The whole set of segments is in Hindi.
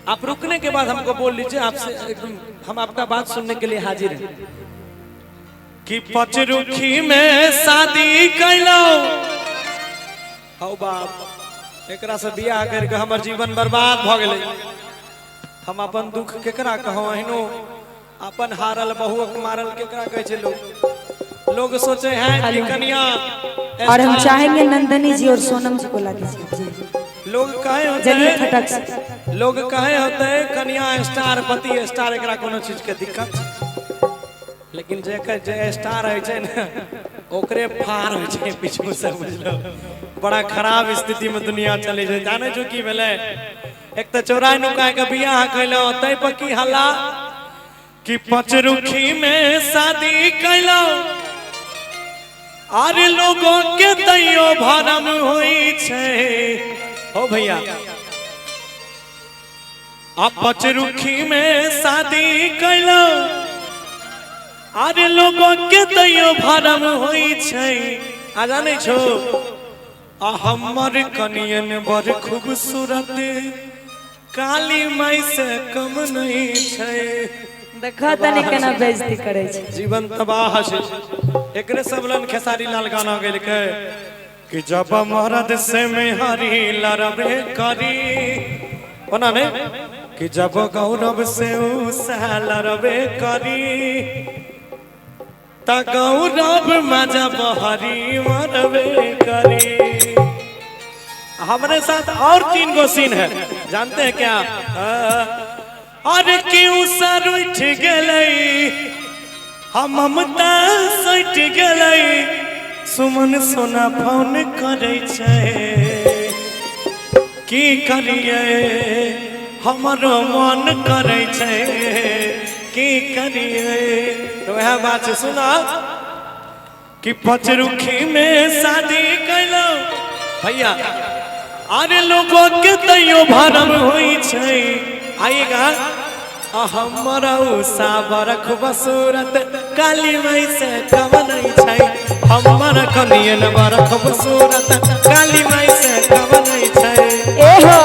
आप रुकने के बाद हमको बोल लीजिए, आपसे एकदम हम आपका बात सुनने के लिए हाजिर हैं। कि पचरुखी में शादी कैलो हौ बाप, एकरा से बियाह करके हमर जीवन बर्बाद भ गेलै। हम अपन दुख केकरा कहूं, अहिनो अपन हारल बहुक मारल केकरा कहे छे लोग। लोग सोचे हैं कि कन्या, और हम चाहेंगे नंदनी जी और सोनम जी को ला दीजिए। लोग कहे होते हैं, लोग कहे होते हैं कन्या स्टार पति स्टार, एकरा कोनो चीज के दिक्कत, लेकिन जे स्टार है छे ना ओकरे फार हो छे पीछू से, बुझलो बड़ा खराब स्थिति में दुनिया चले छे। जाने जो की भेले, एक तो चौराई नुका के बियाह कैलो तै पर की हल्ला कि पचरुखी में शादी कैलो, अरे लोगों के तैयो भरम होई छे। हो भैया, आप पचरुखी में शादी कैलो, अरे लोगों के तैयो भरम होई छे। आ जाने छो, आ हमर कनियन बड़ खूबसूरत, काली माई से कम नहीं छे। देखा तनी केना बेइज्जती करे छे, जीवन तबाह छे। एकरे सबलन खेसारी लाल गाना गेल के कि जब मरद से मेहरी लड़बे करी, ओना ने कि जब गौरव से उषा लड़बे करी, ता गौरव मजा बहरी मरबे करी। हमारे साथ और 3 गो सीन है, जानते हैं क्या? अरे क्यों सर उठ गलई, हम ममता सट गलई, सुमन सोना फोन करे छे, की करिए हमारो मन करे छे, की करिए। तो वह बात से सुना कि पचरुखी में शादी कैलो भैया, अरे लोगों के तैयो भरम होई छे। आइएगा, हमारा उषा बड़ खूबसूरत, काली माई से कम नहीं छे। हमारा कनियन बड़ खूबसूरत, काली माई से कम नहीं छे। एहो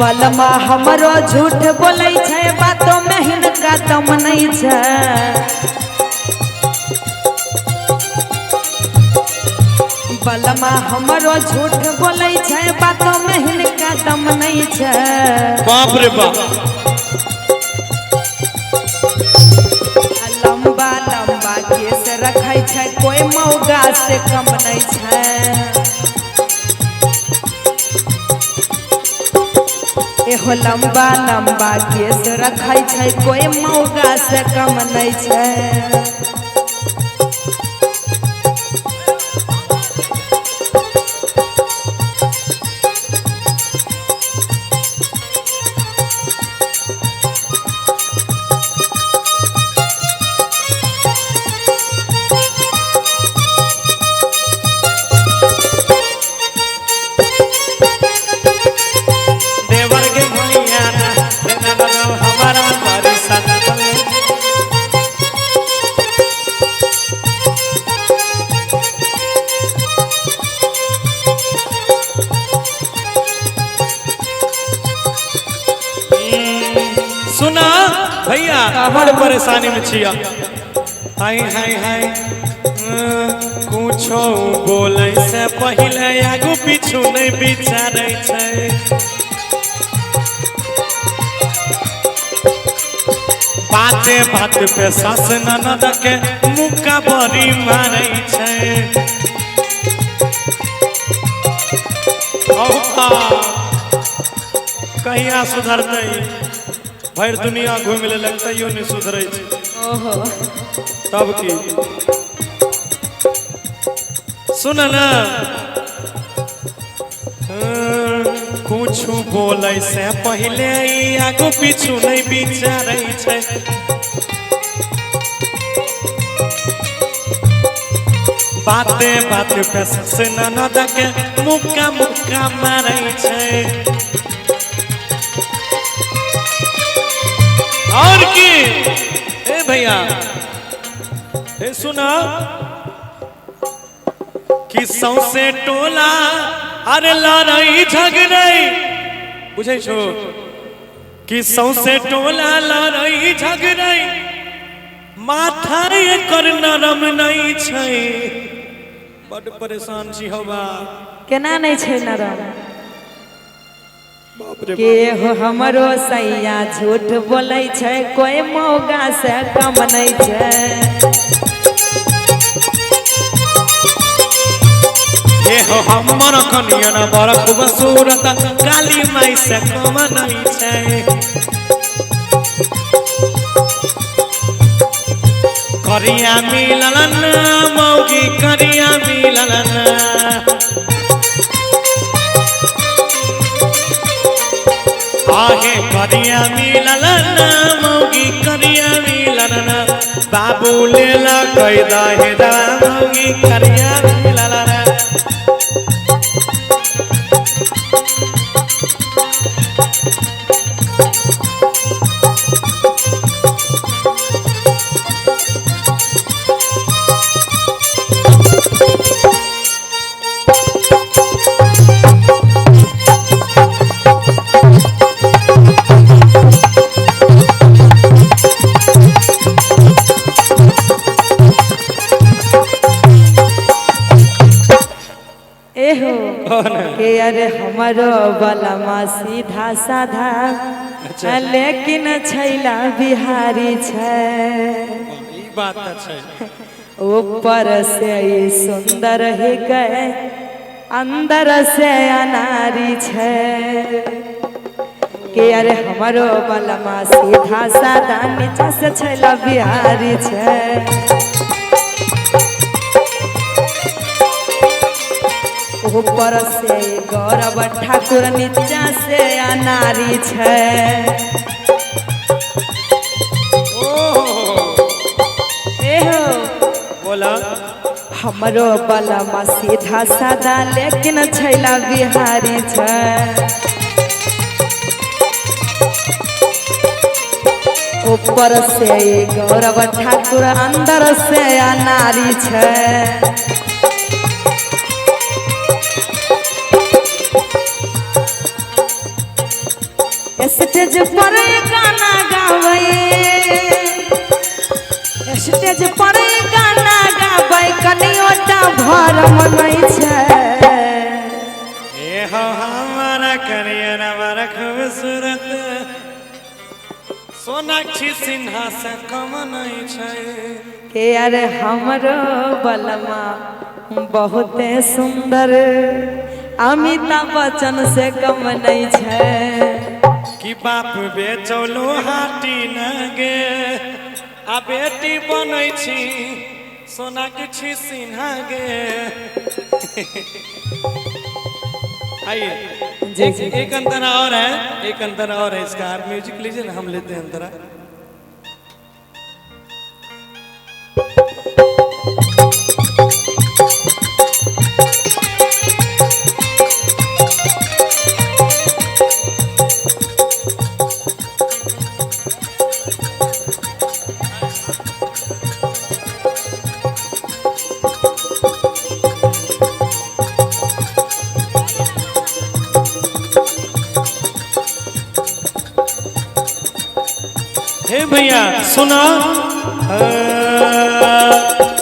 बलमा हमरो झूठ बोलै छे, बातों में हिनका दम नहीं छे। बलमा हमरो झूठ बोलै छे, बातों में हिनका दम नहीं छे। बाप रे बाप, लंबा लंबा केस रखै छे, कोई मौगा से कम नहीं छे। एहो लंबा लंबा केस रखै छे, कोई मौगा से कम नहीं छे। सुना भैया, बड़ परेशानी में छिया। हाय हाय हाय, कुछो बोले से पहले आगू पीछू नहीं विचारे छे। बाते बात पे सास ननद के मुक्का बड़ी मारे छे। कहिया सुधरते, भर दुनिया घूम ले लगता यो नहीं सुधरे छे। ओहो तब की सुन ना, कुछ बोले से पहले आगू पीछू नहीं विचारे छे। बाते बात पे से ननद के मुक्का मुक्का मारे छे। और की ए भैया, ए सुना कि सौसे टोला अरे लड़ाई झगड़े बुझै छो कि सौसे टोला लड़ाई झगड़ाई माथा एकर नरम नहीं छै बड़ परेशान छी होबा केना नहीं छै नरम के हो हमरो सैया झूठ बोलै छै कोई मौगा से कम नहीं छै ये हो हमर कनिया ना बड़ खूबसूरत काली माई से कम नहीं छै करिया मिललन मौगी करिया मिललन आगे करिया मिललन मौगी करिया मिललन बाबू लेला कैदा हेदा मौगी करिया मिललन के अरे हमारो बलमा सीधा साधा लेकिन छैला बिहारी छै ई बात छै ऊपर से सुंदर ही गए अंदर से अनारी छै के अरे हमारो बलमा सीधा साधा नीचा से छैला बिहारी छै ऊपर से गौरव ठाकुर नीचा से अनारी छै बोला हमरो बलमा सीधा सादा लेकिन छैला बिहारी छै ऊपर से गौरव ठाकुर अंदर से अनारी छै स्टेज पर गाना गावे स्टेज पर गाना गावे कनियोटा भरम नहीं छै ए हो हमारा करियर बड़ा खूबसूरत सोनाक्षी सिन्हा से कम नहीं छै के अरे हमरो बलमा बहुत सुंदर अमिताभ बच्चन से कम नहीं छै कि बाप बेचौलो हाटी न गे आ बेटी बनै छी सोनाक्षी सिन्हा गे आइए एक अंतरा और है एक अंतरा और है इसका आप म्यूजिक लीजिए ना हम लेते हैं अंतरा हे भैया सुना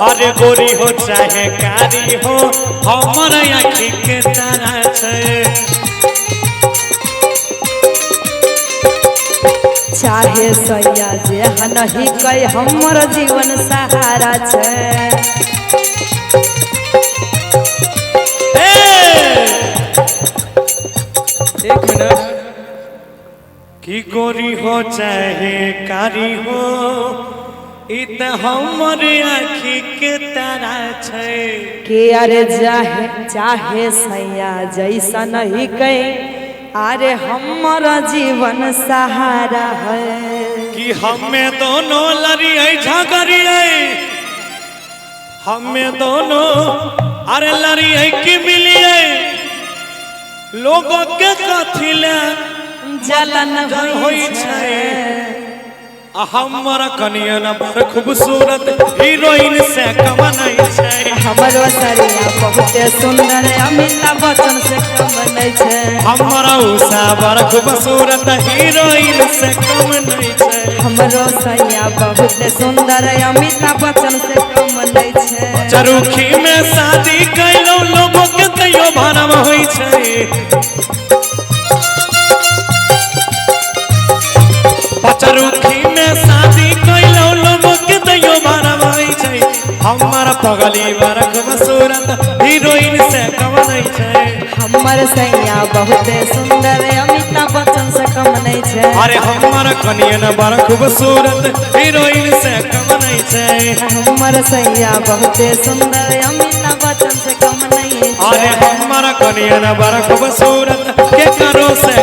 अरे गोरी हो चाहे कारी हो हमर आँखी के तारा छै चाहे सैया जे हनही कई हमर जीवन सहारा छै एक मिनट कि गोरी हो चाहे कारी हो इ त हमर आँखी के तारा छै के अरे चाहे सैया जैसा नहीं कई अरे हमर जीवन सहारा है कि हमें दोनों लड़िए झगड़िए हमें दोनों अरे लड़िए की मिलिए लोगों के कथिले जलन होई छै हमारा कनियन बड़ खूबसूरत हीरोइन से कम नहीं छै। हमरो सरिया बहुत सुंदर अमिताभ बच्चन से कम नहीं छै। हमारा उषा बड़ खूबसूरत हीरोइन से कम नहीं छै। हमरो सैया बहुत सुंदर अमिताभ बच्चन से कम नहीं छै। चरुखी में शादी कैलो लोगों के तैयो भरम होई छै। चरुखी में शादी कैलो लोगों के तैयो भरम होई छै। हमारा पगली बड़ खूबसूरत हीरोइन से कम नहीं छै। हमर सैया बहुत सुंदर अमिताभ बच्चन से कम नहीं छै। अरे हमारा कनियन बड़ खूबसूरत हीरोइन से कम नहीं छै। हमर सैया बहुत सुंदर अमिताभ बच्चन से कम नहीं छै। अरे हमारा कनियन बड़ खूबसूरत के करो से